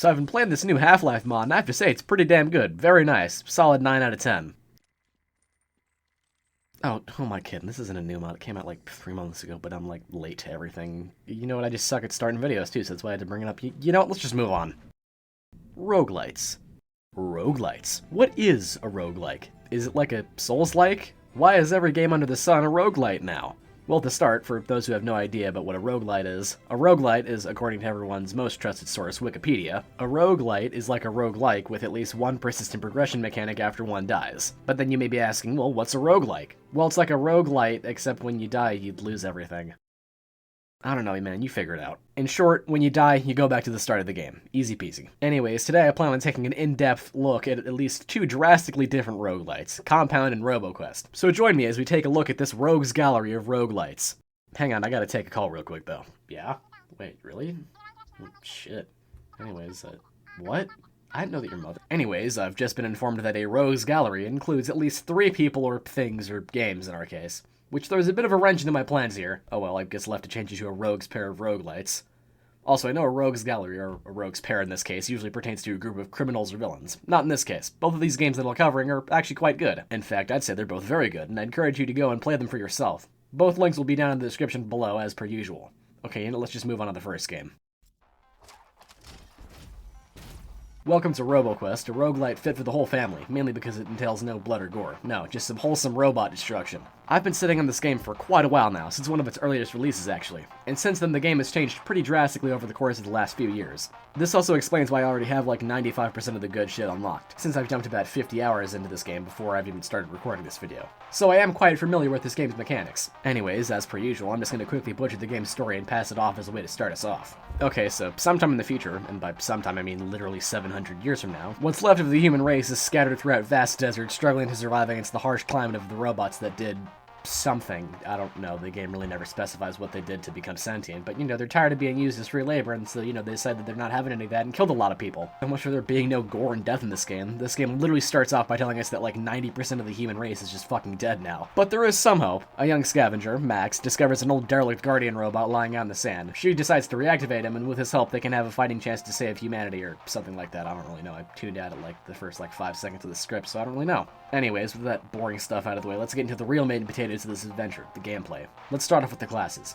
So I've been playing this new Half-Life mod, and I have to say, it's pretty damn good. Very nice. Solid 9 out of 10. Oh, who am I kidding? This isn't a new mod. It came out like 3 months ago, but I'm like late to everything. You know what? I just suck at starting videos too, so that's why I had to bring it up. You know what? Let's just move on. Roguelites. Roguelites. What is a roguelike? Is it like a Souls-like? Why is every game under the sun a roguelite now? Well, to start, for those who have no idea about what a roguelite is, according to everyone's most trusted source, Wikipedia, a roguelite is like a roguelike with at least one persistent progression mechanic after one dies. But then you may be asking, well, what's a roguelike? Well, it's like a roguelite, except when you die, you'd lose everything. I don't know, man, you figure it out. In short, when you die, you go back to the start of the game. Easy peasy. Anyways, today I plan on taking an in-depth look at least two drastically different roguelites, Compound and Roboquest. So join me as we take a look at this rogues gallery of roguelites. Hang on, I gotta take a call real quick, though. Yeah? Wait, really? Oh, shit. Anyways, what? I didn't know that your mother... Anyways, I've just been informed that a rogues gallery includes at least 3 people or things, or games in our case. Which throws a bit of a wrench into my plans here. Oh well, I guess I'll have to change it to a rogues pair of roguelites. Also, I know a rogues gallery, or a rogues pair in this case, usually pertains to a group of criminals or villains. Not in this case. Both of these games that I'm covering are actually quite good. In fact, I'd say they're both very good, and I encourage you to go and play them for yourself. Both links will be down in the description below, as per usual. Okay, let's just move on to the first game. Welcome to Roboquest, a roguelite fit for the whole family, mainly because it entails no blood or gore. No, just some wholesome robot destruction. I've been sitting on this game for quite a while now, since one of its earliest releases actually, and since then the game has changed pretty drastically over the course of the last few years. This also explains why I already have like 95% of the good shit unlocked, since I've dumped about 50 hours into this game before I've even started recording this video. So I am quite familiar with this game's mechanics. Anyways, as per usual, I'm just going to quickly butcher the game's story and pass it off as a way to start us off. Okay, so sometime in the future, and by sometime I mean literally 700 years from now, what's left of the human race is scattered throughout vast deserts, struggling to survive against the harsh climate of the robots that did something. I don't know, the game really never specifies what they did to become sentient, but you know, they're tired of being used as free labor, and so, you know, they decided that they're not having any of that and killed a lot of people. So much for there being no gore and death in this game. This game literally starts off by telling us that like 90% of the human race is just fucking dead now. But there is some hope. A young scavenger, Max, discovers an old derelict guardian robot lying out in the sand. She decides to reactivate him, and with his help they can have a fighting chance to save humanity, or something like that. I don't really know. I tuned out at like the first 5 seconds of the script, so I don't really know. Anyways, with that boring stuff out of the way, let's get into the real meat and potatoes of this adventure, the gameplay. Let's start off with the classes.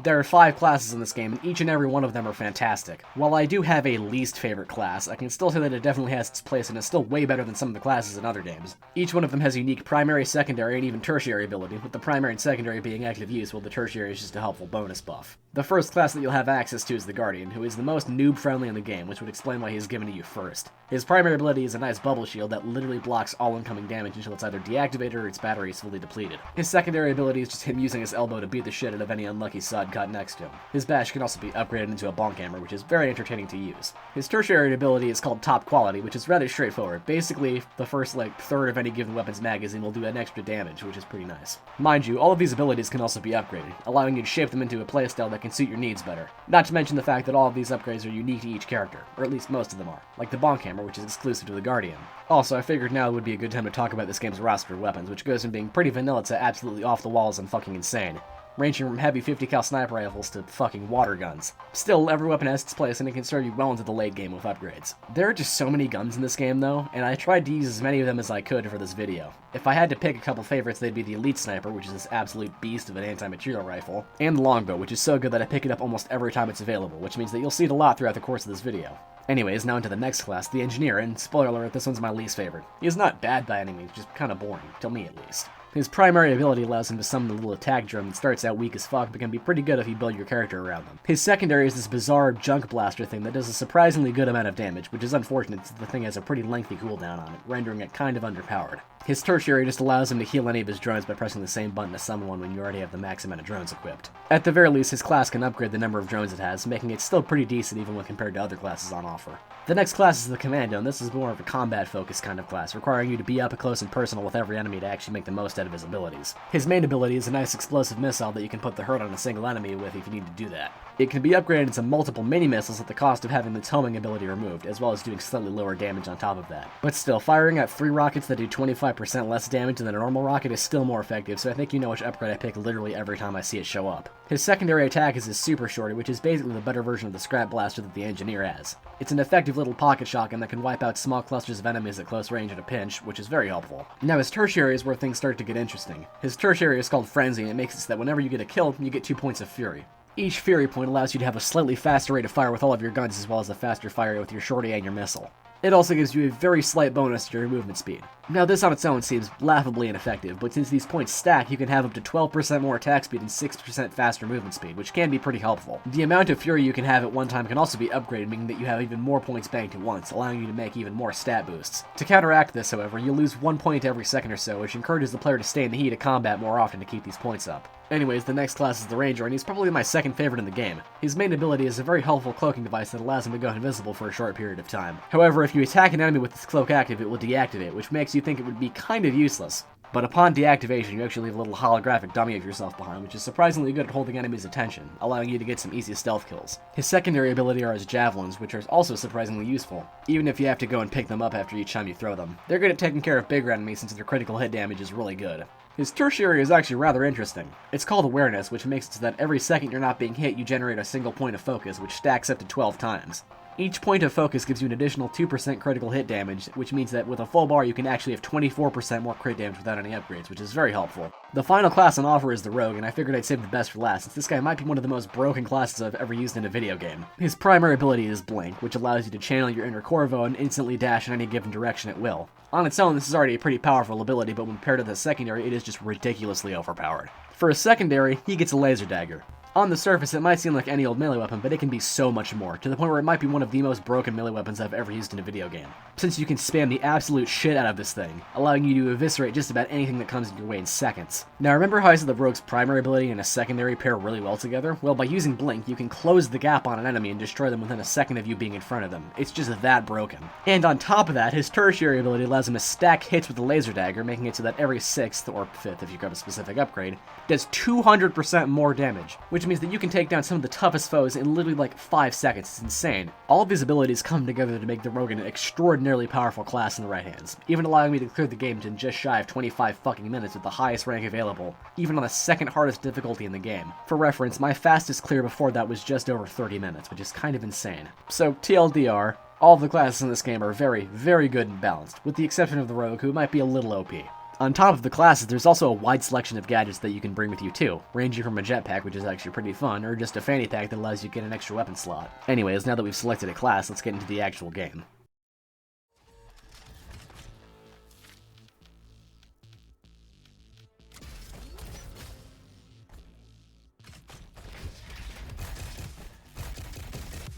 There are 5 classes in this game, and each and every one of them are fantastic. While I do have a least favorite class, I can still say that it definitely has its place and is still way better than some of the classes in other games. Each one of them has unique primary, secondary, and even tertiary ability, with the primary and secondary being active use, while the tertiary is just a helpful bonus buff. The first class that you'll have access to is the Guardian, who is the most noob-friendly in the game, which would explain why he's given to you first. His primary ability is a nice bubble shield that literally blocks all incoming damage until it's either deactivated or its battery is fully depleted. His secondary ability is just him using his elbow to beat the shit out of any unlucky sod caught next to him. His bash can also be upgraded into a bonk hammer, which is very entertaining to use. His tertiary ability is called Top Quality, which is rather straightforward. Basically, the first third of any given weapon's magazine will do an extra damage, which is pretty nice. Mind you, all of these abilities can also be upgraded, allowing you to shape them into a playstyle that can suit your needs better. Not to mention the fact that all of these upgrades are unique to each character, or at least most of them are, like the bonk hammer, which is exclusive to the Guardian. Also, I figured now would be a good time to talk about this game's roster of weapons, which goes from being pretty vanilla to absolutely off the walls and fucking insane, ranging from heavy 50 cal sniper rifles to fucking water guns. Still, every weapon has its place and it can serve you well into the late game with upgrades. There are just so many guns in this game though, and I tried to use as many of them as I could for this video. If I had to pick a couple favorites, they'd be the Elite Sniper, which is this absolute beast of an anti-material rifle, and the Longbow, which is so good that I pick it up almost every time it's available, which means that you'll see it a lot throughout the course of this video. Anyways, now into the next class, the Engineer, and spoiler alert, this one's my least favorite. He is not bad by any means, just kinda boring, to me at least. His primary ability allows him to summon a little attack drone that starts out weak as fuck, but can be pretty good if you build your character around them. His secondary is this bizarre junk blaster thing that does a surprisingly good amount of damage, which is unfortunate since the thing has a pretty lengthy cooldown on it, rendering it kind of underpowered. His tertiary just allows him to heal any of his drones by pressing the same button to summon one when you already have the max amount of drones equipped. At the very least, his class can upgrade the number of drones it has, making it still pretty decent even when compared to other classes on offer. The next class is the Commando, and this is more of a combat-focused kind of class, requiring you to be up close and personal with every enemy to actually make the most out of his abilities. His main ability is a nice explosive missile that you can put the hurt on a single enemy with if you need to do that. It can be upgraded into multiple mini-missiles at the cost of having the homing ability removed, as well as doing slightly lower damage on top of that. But still, firing at 3 rockets that do 25% less damage than a normal rocket is still more effective, so I think you know which upgrade I pick literally every time I see it show up. His secondary attack is his Super Shorty, which is basically the better version of the Scrap Blaster that the Engineer has. It's an effective little pocket shotgun that can wipe out small clusters of enemies at close range at a pinch, which is very helpful. Now his Tertiary is where things start to get interesting. His Tertiary is called Frenzy, and it makes it so that whenever you get a kill, you get 2 points of Fury. Each Fury point allows you to have a slightly faster rate of fire with all of your guns as well as a faster fire rate with your Shorty and your missile. It also gives you a very slight bonus to your movement speed. Now this on its own seems laughably ineffective, but since these points stack, you can have up to 12% more attack speed and 6% faster movement speed, which can be pretty helpful. The amount of Fury you can have at one time can also be upgraded, meaning that you have even more points banked at once, allowing you to make even more stat boosts. To counteract this, however, you lose 1 point every second or so, which encourages the player to stay in the heat of combat more often to keep these points up. Anyways, the next class is the Ranger, and he's probably my second favorite in the game. His main ability is a very helpful cloaking device that allows him to go invisible for a short period of time. However, if you attack an enemy with this cloak active, it will deactivate, which makes you think it would be kind of useless. But upon deactivation, you actually leave a little holographic dummy of yourself behind, which is surprisingly good at holding enemies' attention, allowing you to get some easy stealth kills. His secondary ability are his javelins, which are also surprisingly useful, even if you have to go and pick them up after each time you throw them. They're good at taking care of bigger enemies since their critical hit damage is really good. His Tertiary is actually rather interesting. It's called Awareness, which makes it so that every second you're not being hit, you generate a single point of focus, which stacks up to 12 times. Each point of focus gives you an additional 2% critical hit damage, which means that with a full bar you can actually have 24% more crit damage without any upgrades, which is very helpful. The final class on offer is the Rogue, and I figured I'd save the best for last, since this guy might be one of the most broken classes I've ever used in a video game. His primary ability is Blink, which allows you to channel your inner Corvo and instantly dash in any given direction at will. On its own, this is already a pretty powerful ability, but when paired to the secondary, it is just ridiculously overpowered. For a secondary, he gets a Laser Dagger. On the surface, it might seem like any old melee weapon, but it can be so much more, to the point where it might be one of the most broken melee weapons I've ever used in a video game. Since you can spam the absolute shit out of this thing, allowing you to eviscerate just about anything that comes in your way in seconds. Now remember how I said the Rogue's primary ability and a secondary pair really well together? Well, by using Blink, you can close the gap on an enemy and destroy them within a second of you being in front of them. It's just that broken. And on top of that, his Tertiary ability allows him to stack hits with the Laser Dagger, making it so that every 6th, or 5th if you grab a specific upgrade, does 200% more damage, which means that you can take down some of the toughest foes in literally like 5 seconds. It's insane. All of these abilities come together to make the Rogue an extraordinarily powerful class in the right hands, even allowing me to clear the game in just shy of 25 fucking minutes with the highest rank available, even on the second hardest difficulty in the game. For reference, my fastest clear before that was just over 30 minutes, which is kind of insane. So, TLDR, all of the classes in this game are very, very good and balanced, with the exception of the Rogue, who might be a little OP. On top of the classes, there's also a wide selection of gadgets that you can bring with you too, ranging from a jetpack, which is actually pretty fun, or just a fanny pack that allows you to get an extra weapon slot. Anyways, now that we've selected a class, let's get into the actual game.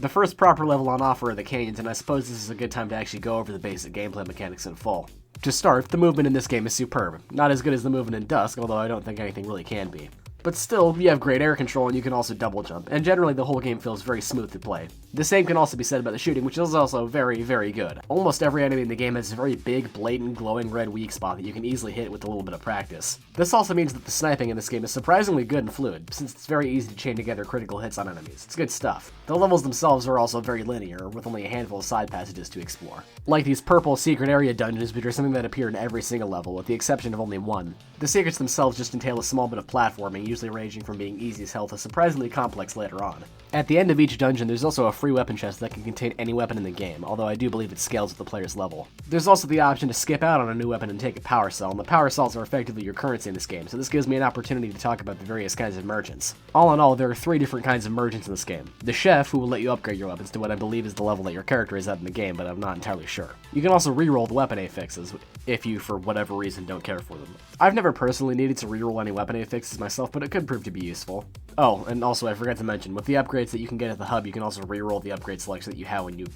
The first proper level on offer are the canyons, and I suppose this is a good time to actually go over the basic gameplay mechanics in full. To start, the movement in this game is superb. Not as good as the movement in Dusk, although I don't think anything really can be. But still, you have great air control and you can also double jump, and generally the whole game feels very smooth to play. The same can also be said about the shooting, which is also very, very good. Almost every enemy in the game has a very big, blatant, glowing red weak spot that you can easily hit with a little bit of practice. This also means that the sniping in this game is surprisingly good and fluid, since it's very easy to chain together critical hits on enemies. It's good stuff. The levels themselves are also very linear, with only a handful of side passages to explore. Like these purple secret area dungeons, which are something that appear in every single level, with the exception of only one. The secrets themselves just entail a small bit of platforming, usually ranging from being easy as hell to surprisingly complex later on. At the end of each dungeon, there's also a free weapon chest that can contain any weapon in the game, although I do believe it scales with the player's level. There's also the option to skip out on a new weapon and take a power cell, and the power cells are effectively your currency in this game, so this gives me an opportunity to talk about the various kinds of merchants. All in all, there are 3 different kinds of merchants in this game. The chef, who will let you upgrade your weapons to what I believe is the level that your character is at in the game, but I'm not entirely sure. You can also reroll the weapon affixes, if you, for whatever reason, don't care for them. I've never personally needed to reroll any weapon affixes myself, but it could prove to be useful. Oh, and also I forgot to mention, with the upgrades that you can get at the hub, you can also reroll the upgrade selection that you have when you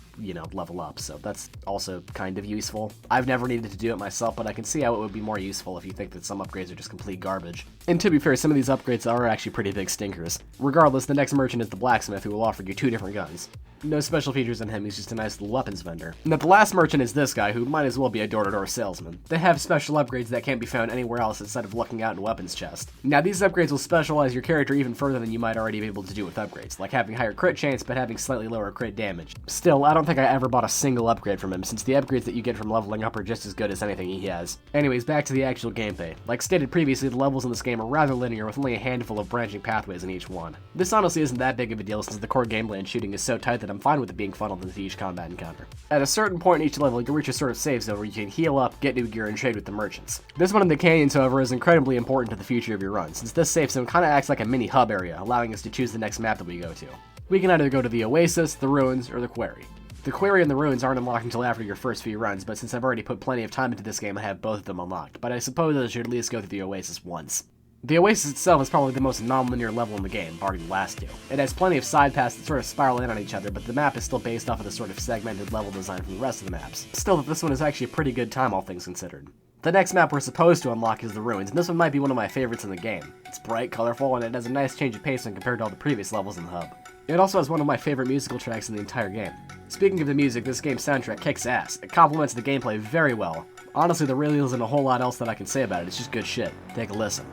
level up, so that's also kind of useful. I've never needed to do it myself, but I can see how it would be more useful if you think that some upgrades are just complete garbage. And to be fair, some of these upgrades are actually pretty big stinkers. Regardless, the next merchant is the blacksmith, who will offer you 2 different guns. No special features in him, he's just a nice little weapons vendor. Now the last merchant is this guy, who might as well be a door-to-door salesman. They have special upgrades that can't be found anywhere else instead of looking out in weapons chest. Now these upgrades will specialize your character even further than you might already be able to do with upgrades, like having higher crit chance but having slightly lower crit damage. Still, I don't think I ever bought a single upgrade from him, since the upgrades that you get from leveling up are just as good as anything he has. Anyways, back to the actual gameplay. Like stated previously, the levels in this game are rather linear with only a handful of branching pathways in each one. This honestly isn't that big of a deal since the core gameplay and shooting is so tight that I'm fine with it being funneled into each combat encounter. At a certain point in each level, you'll reach a sort of save zone where you can heal up, get new gear, and trade with the merchants. This one in the canyons, however, is incredibly important to the future of your run, since this save zone kinda acts like a mini hub area, allowing us to choose the next map that we go to. We can either go to the Oasis, the Ruins, or the Quarry. The Quarry and the Ruins aren't unlocked until after your first few runs, but since I've already put plenty of time into this game, I have both of them unlocked, but I suppose I should at least go through the Oasis once. The Oasis itself is probably the most non-linear level in the game, barring the last two. It has plenty of side paths that sort of spiral in on each other, but the map is still based off of the sort of segmented level design from the rest of the maps. Still, this one is actually a pretty good time, all things considered. The next map we're supposed to unlock is the Ruins, and this one might be one of my favorites in the game. It's bright, colorful, and it has a nice change of pace when compared to all the previous levels in the hub. It also has one of my favorite musical tracks in the entire game. Speaking of the music, this game's soundtrack kicks ass. It complements the gameplay very well. Honestly, there really isn't a whole lot else that I can say about it, it's just good shit. Take a listen.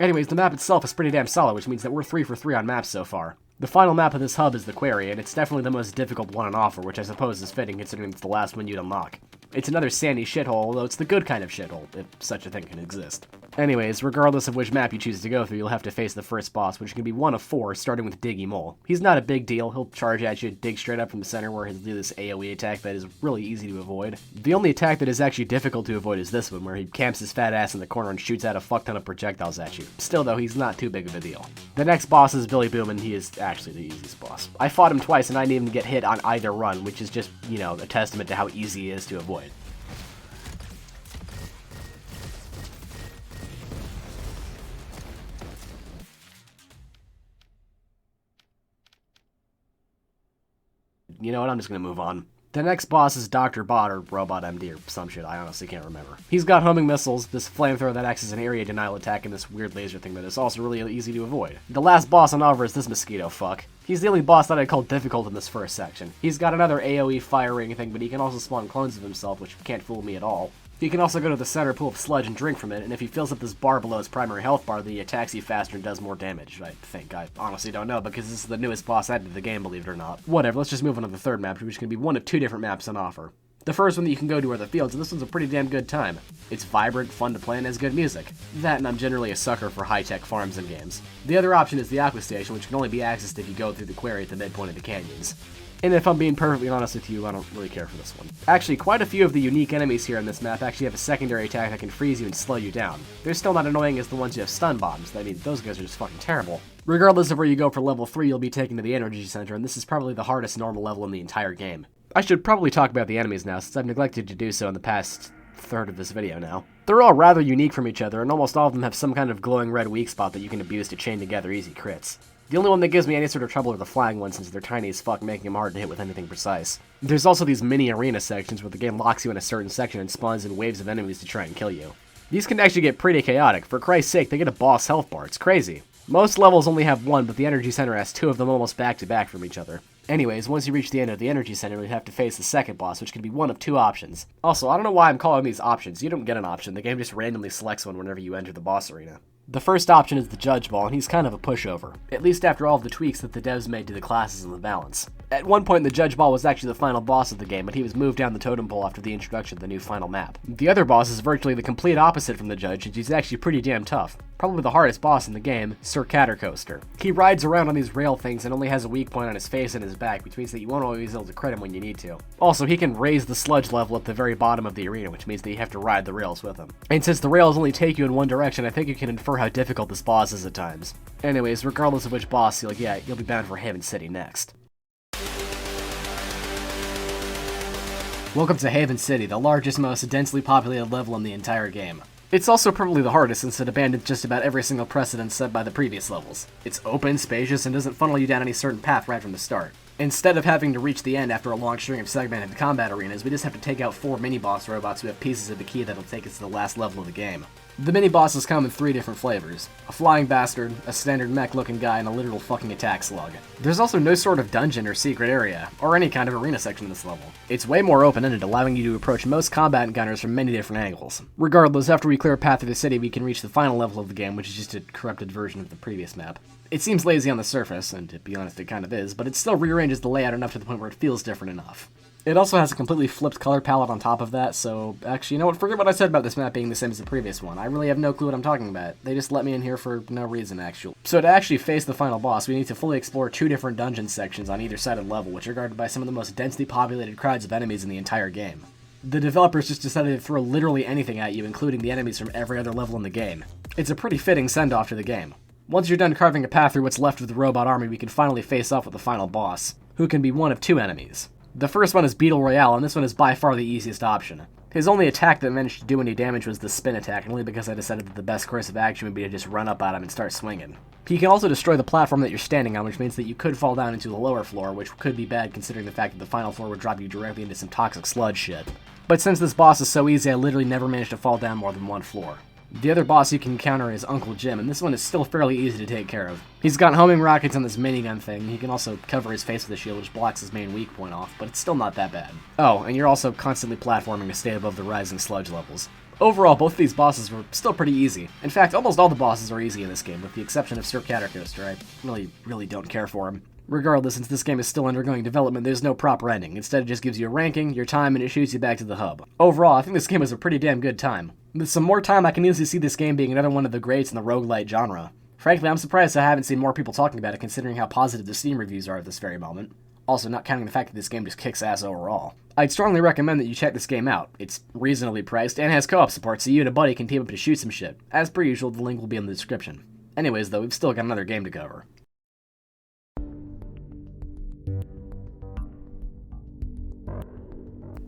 Anyways, the map itself is pretty damn solid, which means that we're 3 for 3 on maps so far. The final map of this hub is the Quarry, and it's definitely the most difficult one on offer, which I suppose is fitting considering it's the last one you'd unlock. It's another sandy shithole, although it's the good kind of shithole, if such a thing can exist. Anyways, regardless of which map you choose to go through, you'll have to face the first boss, which can be one of 4, starting with Diggy Mole. He's not a big deal, he'll charge at you, dig straight up from the center where he'll do this AoE attack that is really easy to avoid. The only attack that is actually difficult to avoid is this one, where he camps his fat ass in the corner and shoots out a fuck ton of projectiles at you. Still though, he's not too big of a deal. The next boss is Billy Boom, and he is actually the easiest boss. I fought him twice and I didn't even get hit on either run, which is just, you know, a testament to how easy he is to avoid. You know what, I'm just gonna move on. The next boss is Dr. Bot, or Robot MD, or some shit, I honestly can't remember. He's got homing missiles, this flamethrower that acts as an area denial attack, and this weird laser thing that is also really easy to avoid. The last boss on offer is this mosquito fuck. He's the only boss that I'd call difficult in this first section. He's got another AoE firing thing, but he can also spawn clones of himself, which can't fool me at all. He can also go to the center pool of sludge and drink from it, and if he fills up this bar below his primary health bar, he attacks you faster and does more damage, I think. I honestly don't know, because this is the newest boss added to the game, believe it or not. Whatever, let's just move on to the third map, which is going to be one of 2 different maps on offer. The first one that you can go to are the fields, and this one's a pretty damn good time. It's vibrant, fun to play, and has good music. That, and I'm generally a sucker for high-tech farms and games. The other option is the Aqua Station, which can only be accessed if you go through the quarry at the midpoint of the canyons. And if I'm being perfectly honest with you, I don't really care for this one. Actually, quite a few of the unique enemies here in this map actually have a secondary attack that can freeze you and slow you down. They're still not annoying as the ones you have stun bombs. I mean, those guys are just fucking terrible. Regardless of where you go for level 3, you'll be taken to the Energy Center, and this is probably the hardest normal level in the entire game. I should probably talk about the enemies now, since I've neglected to do so in the past third of this video now. They're all rather unique from each other, and almost all of them have some kind of glowing red weak spot that you can abuse to chain together easy crits. The only one that gives me any sort of trouble are the flying ones, since they're tiny as fuck, making them hard to hit with anything precise. There's also these mini arena sections where the game locks you in a certain section and spawns in waves of enemies to try and kill you. These can actually get pretty chaotic. For Christ's sake, they get a boss health bar. It's crazy. Most levels only have 1, but the Energy Center has 2 of them almost back to back from each other. Anyways, once you reach the end of the Energy Center, you have to face the second boss, which can be one of 2 options. Also, I don't know why I'm calling these options. You don't get an option. The game just randomly selects one whenever you enter the boss arena. The first option is the Judge Ball, and he's kind of a pushover, at least after all of the tweaks that the devs made to the classes and the balance. At one point, the Judge Ball was actually the final boss of the game, but he was moved down the totem pole after the introduction of the new final map. The other boss is virtually the complete opposite from the Judge, and he's actually pretty damn tough. Probably the hardest boss in the game, Sir Cattercoaster. He rides around on these rail things and only has a weak point on his face and his back, which means that you won't always be able to crit him when you need to. Also, he can raise the sludge level at the very bottom of the arena, which means that you have to ride the rails with him. And since the rails only take you in one direction, I think you can infer how difficult this boss is at times. Anyways, regardless of which boss, you'll be bound for Haven City next. Welcome to Haven City, the largest, most densely populated level in the entire game. It's also probably the hardest since it abandoned just about every single precedent set by the previous levels. It's open, spacious, and doesn't funnel you down any certain path right from the start. Instead of having to reach the end after a long string of segmented combat arenas, we just have to take out 4 mini-boss robots who have pieces of the key that'll take us to the last level of the game. The mini-bosses come in 3 different flavors: a flying bastard, a standard mech-looking guy, and a literal fucking attack slug. There's also no sort of dungeon or secret area, or any kind of arena section in this level. It's way more open-ended, allowing you to approach most combat encounters from many different angles. Regardless, after we clear a path through the city, we can reach the final level of the game, which is just a corrupted version of the previous map. It seems lazy on the surface, and to be honest it kind of is, but it still rearranges the layout enough to the point where it feels different enough. It also has a completely flipped color palette on top of that, so actually, you know what, forget what I said about this map being the same as the previous one. I really have no clue what I'm talking about. They just let me in here for no reason, actually. So to actually face the final boss, we need to fully explore 2 different dungeon sections on either side of the level, which are guarded by some of the most densely populated crowds of enemies in the entire game. The developers just decided to throw literally anything at you, including the enemies from every other level in the game. It's a pretty fitting send-off to the game. Once you're done carving a path through what's left of the robot army, we can finally face off with the final boss, who can be one of 2 enemies. The first one is Beetle Royale, and this one is by far the easiest option. His only attack that managed to do any damage was the spin attack, only because I decided that the best course of action would be to just run up at him and start swinging. He can also destroy the platform that you're standing on, which means that you could fall down into the lower floor, which could be bad considering the fact that the final floor would drop you directly into some toxic sludge shit. But since this boss is so easy, I literally never managed to fall down more than 1 floor. The other boss you can encounter is Uncle Jim, and this one is still fairly easy to take care of. He's got homing rockets on this minigun thing. He can also cover his face with a shield, which blocks his main weak point off, but it's still not that bad. Oh, and you're also constantly platforming to stay above the rising sludge levels. Overall, both of these bosses were still pretty easy. In fact, almost all the bosses are easy in this game, with the exception of Sir Catercoaster. I really don't care for him. Regardless, since this game is still undergoing development, there's no proper ending. Instead, it just gives you a ranking, your time, and it shoots you back to the hub. Overall, I think this game was a pretty damn good time. With some more time, I can easily see this game being another one of the greats in the roguelite genre. Frankly, I'm surprised I haven't seen more people talking about it, considering how positive the Steam reviews are at this very moment. Also, not counting the fact that this game just kicks ass overall. I'd strongly recommend that you check this game out. It's reasonably priced and has co-op support, so you and a buddy can team up to shoot some shit. As per usual, the link will be in the description. Anyways, though, we've still got another game to cover.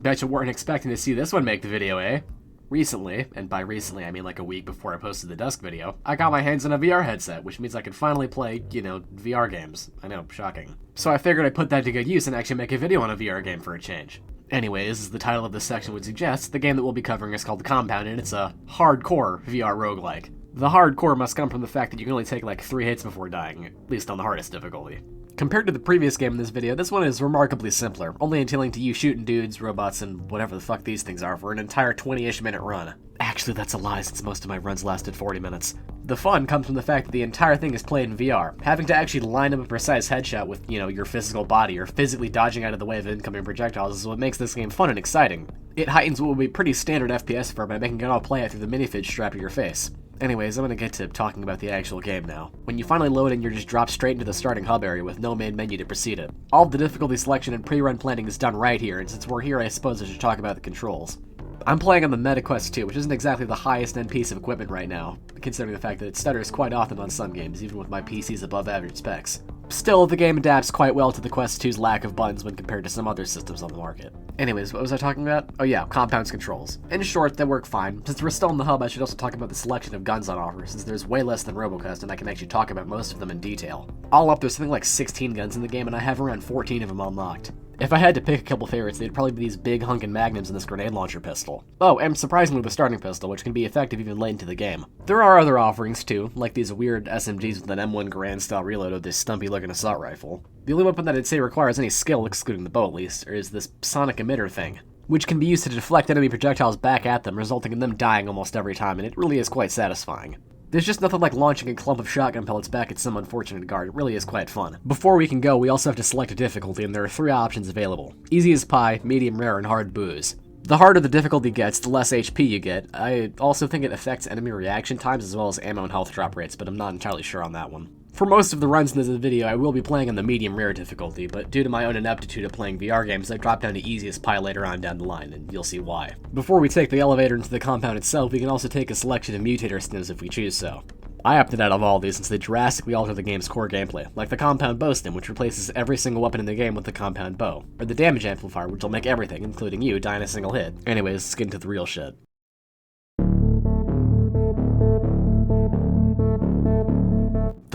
Bet you weren't expecting to see this one make the video, eh? Recently, and by recently I mean like a week before I posted the Dusk video, I got my hands on a VR headset, which means I can finally play, VR games. I know, shocking. So I figured I'd put that to good use and actually make a video on a VR game for a change. Anyways, as the title of this section would suggest, the game that we'll be covering is called Compound, and it's a hardcore VR roguelike. The hardcore must come from the fact that you can only take like 3 hits before dying, at least on the hardest difficulty. Compared to the previous game in this video, this one is remarkably simpler, only entailing to you shooting dudes, robots, and whatever the fuck these things are for an entire 20-ish minute run. Actually, that's a lie, since most of my runs lasted 40 minutes. The fun comes from the fact that the entire thing is played in VR. Having to actually line up a precise headshot with, your physical body, or physically dodging out of the way of incoming projectiles is what makes this game fun and exciting. It heightens what would be pretty standard FPS for by making it all play out through the minifig strapped to your face. Anyways, I'm gonna get to talking about the actual game now. When you finally load in, you're just dropped straight into the starting hub area with no main menu to precede it. All of the difficulty selection and pre-run planning is done right here, and since we're here, I suppose I should talk about the controls. I'm playing on the Roboquest 2, which isn't exactly the highest end piece of equipment right now, considering the fact that it stutters quite often on some games, even with my PC's above average specs. Still, the game adapts quite well to the Quest 2's lack of buttons when compared to some other systems on the market. Anyways, what was I talking about? Oh yeah, Compound's controls. In short, they work fine. Since we're still in the hub, I should also talk about the selection of guns on offer, since there's way less than Roboquest and I can actually talk about most of them in detail. All up, there's something like 16 guns in the game, and I have around 14 of them unlocked. If I had to pick a couple favorites, they'd probably be these big hunkin' magnums and this grenade launcher pistol. Oh, and surprisingly the starting pistol, which can be effective even late into the game. There are other offerings too, like these weird SMGs with an M1 Garand style reload of this stumpy looking assault rifle. The only weapon that I'd say requires any skill, excluding the bow at least, is this sonic emitter thing, which can be used to deflect enemy projectiles back at them, resulting in them dying almost every time, and it really is quite satisfying. There's just nothing like launching a clump of shotgun pellets back at some unfortunate guard. It really is quite fun. Before we can go, we also have to select a difficulty, and there are 3 options available: easy as pie, medium rare, and hard booze. The harder the difficulty gets, the less HP you get. I also think it affects enemy reaction times as well as ammo and health drop rates, but I'm not entirely sure on that one. For most of the runs in this video, I will be playing on the medium rare difficulty, but due to my own ineptitude at playing VR games, I dropped down to easiest pie later on down the line, and you'll see why. Before we take the elevator into the compound itself, we can also take a selection of mutator skins if we choose so. I opted out of all of these since they drastically alter the game's core gameplay, like the compound bow skin, which replaces every single weapon in the game with the compound bow, or the damage amplifier, which will make everything, including you, die in a single hit. Anyways, let's get into the real shit.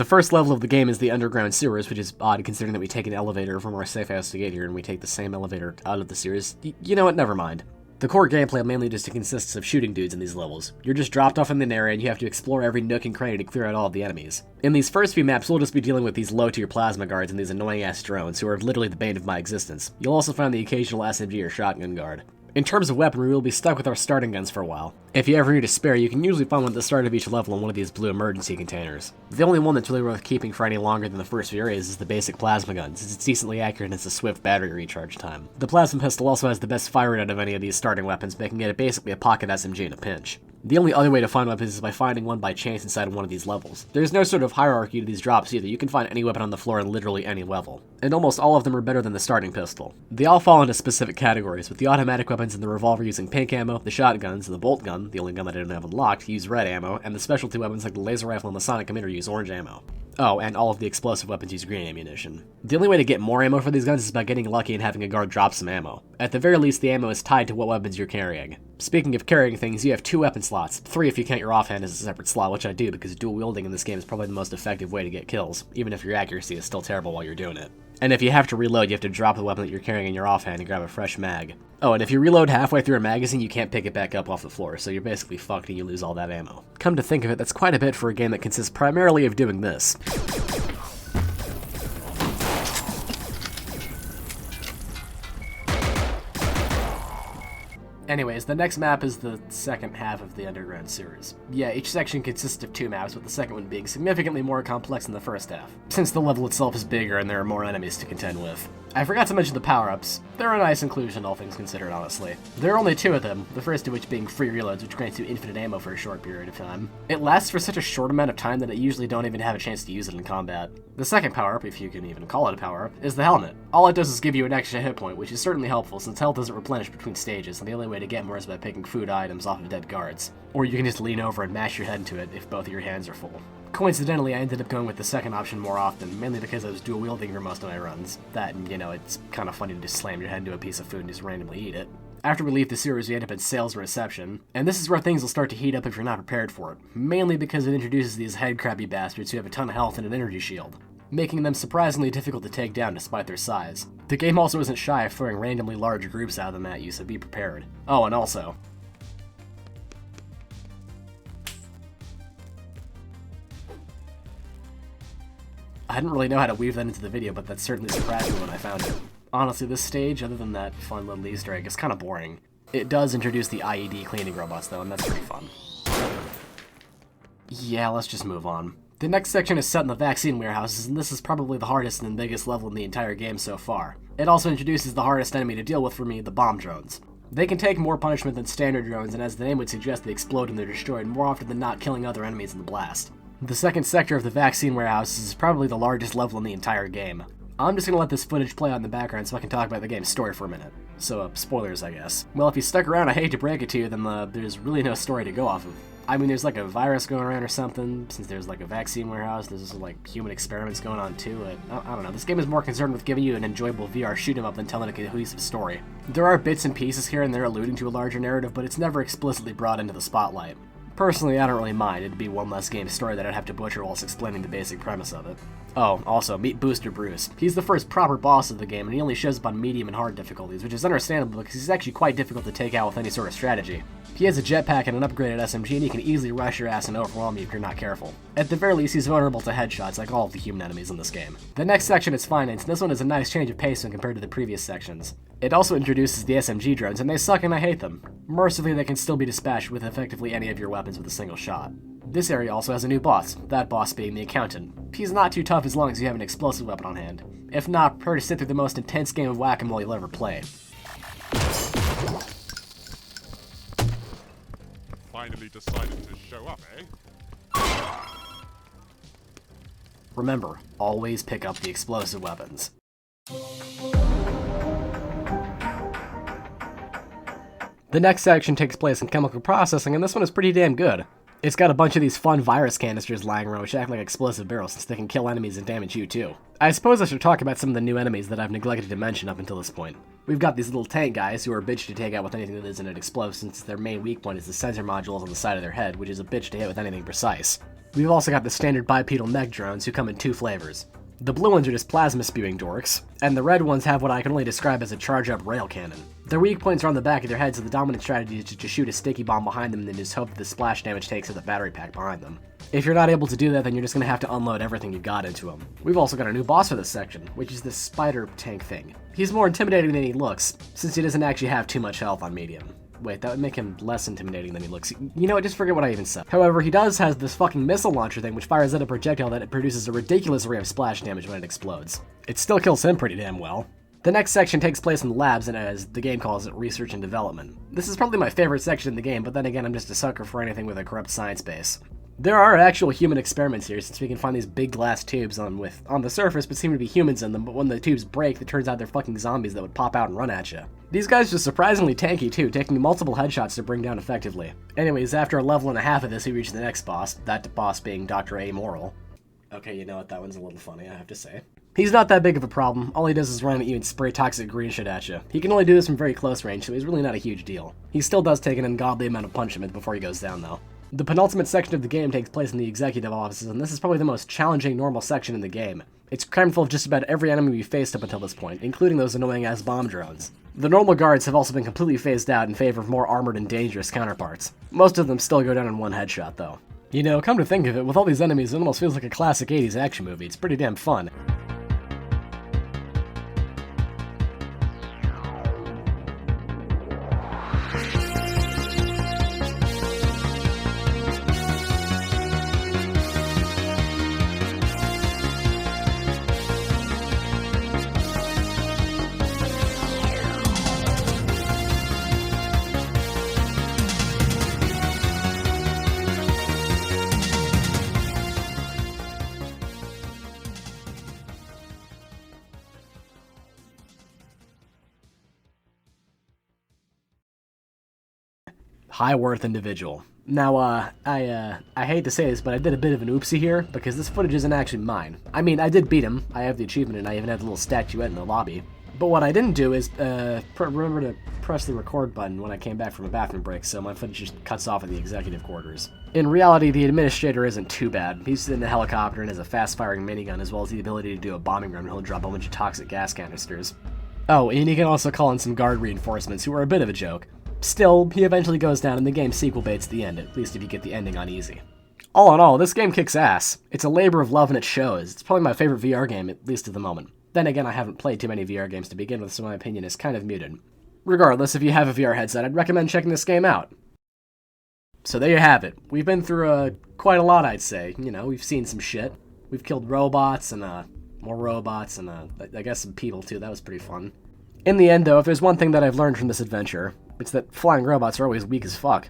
The first level of the game is the underground sewers, which is odd considering that we take an elevator from our safe house to get here and we take the same elevator out of the sewers. You know what, never mind. The core gameplay mainly just consists of shooting dudes in these levels. You're just dropped off in an area and you have to explore every nook and cranny to clear out all of the enemies. In these first few maps, we'll just be dealing with these low-tier plasma guards and these annoying-ass drones, who are literally the bane of my existence. You'll also find the occasional SMG or shotgun guard. In terms of weaponry, we'll be stuck with our starting guns for a while. If you ever need a spare, you can usually find one at the start of each level in one of these blue emergency containers. The only one that's really worth keeping for any longer than the first few areas is the basic plasma gun, since it's decently accurate and it's a swift battery recharge time. The plasma pistol also has the best fire rate out of any of these starting weapons, making it basically a pocket SMG in a pinch. The only other way to find weapons is by finding one by chance inside of one of these levels. There's no sort of hierarchy to these drops either, you can find any weapon on the floor in literally any level. And almost all of them are better than the starting pistol. They all fall into specific categories, with the automatic weapons and the revolver using pink ammo, the shotguns, and the bolt gun, the only gun that I didn't have unlocked, use red ammo, and the specialty weapons like the laser rifle and the sonic emitter use orange ammo. Oh, and all of the explosive weapons use green ammunition. The only way to get more ammo for these guns is by getting lucky and having a guard drop some ammo. At the very least, the ammo is tied to what weapons you're carrying. Speaking of carrying things, you have 2 weapon slots, 3 if you count your offhand as a separate slot, which I do because dual wielding in this game is probably the most effective way to get kills, even if your accuracy is still terrible while you're doing it. And if you have to reload, you have to drop the weapon that you're carrying in your offhand and grab a fresh mag. Oh, and if you reload halfway through a magazine, you can't pick it back up off the floor, so you're basically fucked and you lose all that ammo. Come to think of it, that's quite a bit for a game that consists primarily of doing this. Anyways, the next map is the second half of the underground series. Yeah, each section consists of 2 maps, with the second one being significantly more complex than the first half, since the level itself is bigger and there are more enemies to contend with. I forgot to mention the power-ups. They're a nice inclusion, all things considered, honestly. There are only 2 of them, the first of which being free reloads, which grants you infinite ammo for a short period of time. It lasts for such a short amount of time that I usually don't even have a chance to use it in combat. The second power-up, if you can even call it a power-up, is the helmet. All it does is give you an extra hit point, which is certainly helpful since health doesn't replenish between stages, and the only way to get more is by picking food items off of dead guards. Or you can just lean over and mash your head into it if both of your hands are full. Coincidentally, I ended up going with the second option more often, mainly because I was dual wielding for most of my runs. That, and it's kind of funny to just slam your head into a piece of food and just randomly eat it. After we leave the sewers, we end up in sales and reception, and this is where things will start to heat up if you're not prepared for it, mainly because it introduces these head-crabby bastards who have a ton of health and an energy shield, making them surprisingly difficult to take down despite their size. The game also isn't shy of throwing randomly large groups out of them at you, so be prepared. Oh, and also, I didn't really know how to weave that into the video, but that certainly surprised me when I found it. Honestly, this stage, other than that fun little Easter egg, is kind of boring. It does introduce the IED cleaning robots, though, and that's pretty fun. Yeah, let's just move on. The next section is set in the vaccine warehouses, and this is probably the hardest and biggest level in the entire game so far. It also introduces the hardest enemy to deal with for me, the bomb drones. They can take more punishment than standard drones, and as the name would suggest, they explode and they're destroyed, more often than not killing other enemies in the blast. The second sector of the vaccine warehouses is probably the largest level in the entire game. I'm just gonna let this footage play on the background so I can talk about the game's story for a minute. So, spoilers, I guess. Well, if you stuck around, I hate to break it to you, then there's really no story to go off of. I mean, there's like a virus going around or something, since there's like a vaccine warehouse, there's like human experiments going on too. I don't know, this game is more concerned with giving you an enjoyable VR shoot-'em-up than telling a cohesive story. There are bits and pieces here and there alluding to a larger narrative, but it's never explicitly brought into the spotlight. Personally, I don't really mind. It'd be one less game story that I'd have to butcher whilst explaining the basic premise of it. Oh, also, meet Booster Bruce. He's the first proper boss of the game, and he only shows up on medium and hard difficulties, which is understandable because he's actually quite difficult to take out with any sort of strategy. He has a jetpack and an upgraded SMG, and he can easily rush your ass and overwhelm you if you're not careful. At the very least, he's vulnerable to headshots like all of the human enemies in this game. The next section is finance, and this one is a nice change of pace when compared to the previous sections. It also introduces the SMG drones, and they suck and I hate them. Mercifully, they can still be dispatched with effectively any of your weapons with a single shot. This area also has a new boss, that boss being the accountant. He's not too tough as long as you have an explosive weapon on hand. If not, prepare to sit through the most intense game of whack-a-mole you'll ever play. Finally decided to show up, eh? Remember, always pick up the explosive weapons. The next section takes place in chemical processing, and this one is pretty damn good. It's got a bunch of these fun virus canisters lying around which act like explosive barrels since they can kill enemies and damage you too. I suppose I should talk about some of the new enemies that I've neglected to mention up until this point. We've got these little tank guys who are a bitch to take out with anything that isn't an explosive, since their main weak point is the sensor modules on the side of their head, which is a bitch to hit with anything precise. We've also got the standard bipedal mech drones who come in 2 flavors. The blue ones are just plasma-spewing dorks, and the red ones have what I can only describe as a charge-up rail cannon. Their weak points are on the back of their heads, so the dominant strategy is to just shoot a sticky bomb behind them and then just hope that the splash damage takes out the battery pack behind them. If you're not able to do that, then you're just going to have to unload everything you've got into them. We've also got a new boss for this section, which is this spider tank thing. He's more intimidating than he looks, since he doesn't actually have too much health on medium. Wait, that would make him less intimidating than he looks. You know what, just forget what I even said. However, he does has this fucking missile launcher thing which fires at a projectile that it produces a ridiculous array of splash damage when it explodes. It still kills him pretty damn well. The next section takes place in the labs and, as the game calls it, research and development. This is probably my favorite section in the game, but then again I'm just a sucker for anything with a corrupt science base. There are actual human experiments here, since we can find these big glass tubes on the surface but seem to be humans in them, but when the tubes break, it turns out they're fucking zombies that would pop out and run at you. These guys are surprisingly tanky too, taking multiple headshots to bring down effectively. Anyways, after a level and a half of this, we reach the next boss, that boss being Dr. Amoral. Okay, you know what, that one's a little funny, I have to say. He's not that big of a problem. All he does is run at you and spray toxic green shit at you. He can only do this from very close range, so he's really not a huge deal. He still does take an ungodly amount of punishment before he goes down, though. The penultimate section of the game takes place in the executive offices, and this is probably the most challenging normal section in the game. It's crammed full of just about every enemy we've faced up until this point, including those annoying-ass bomb drones. The normal guards have also been completely phased out in favor of more armored and dangerous counterparts. Most of them still go down in one headshot, though. You know, come to think of it, with all these enemies, it almost feels like a classic 80s action movie. It's pretty damn fun. High worth individual. Now, I hate to say this, but I did a bit of an oopsie here, because this footage isn't actually mine. I mean, I did beat him, I have the achievement, and I even had a little statuette in the lobby. But what I didn't do is, remember to press the record button when I came back from a bathroom break, so my footage just cuts off at the executive quarters. In reality, the administrator isn't too bad. He's in a helicopter and has a fast-firing minigun, as well as the ability to do a bombing run, and he'll drop a bunch of toxic gas canisters. Oh, and he can also call in some guard reinforcements, who are a bit of a joke. Still, he eventually goes down and the game sequel baits the end, at least if you get the ending on easy. All in all, this game kicks ass. It's a labor of love and it shows. It's probably my favorite VR game, at least at the moment. Then again, I haven't played too many VR games to begin with, so my opinion is kind of muted. Regardless, if you have a VR headset, I'd recommend checking this game out. So there you have it. We've been through quite a lot, I'd say. You know, we've seen some shit. We've killed robots and more robots and I guess some people too. That was pretty fun. In the end, though, if there's one thing that I've learned from this adventure, it's that flying robots are always weak as fuck.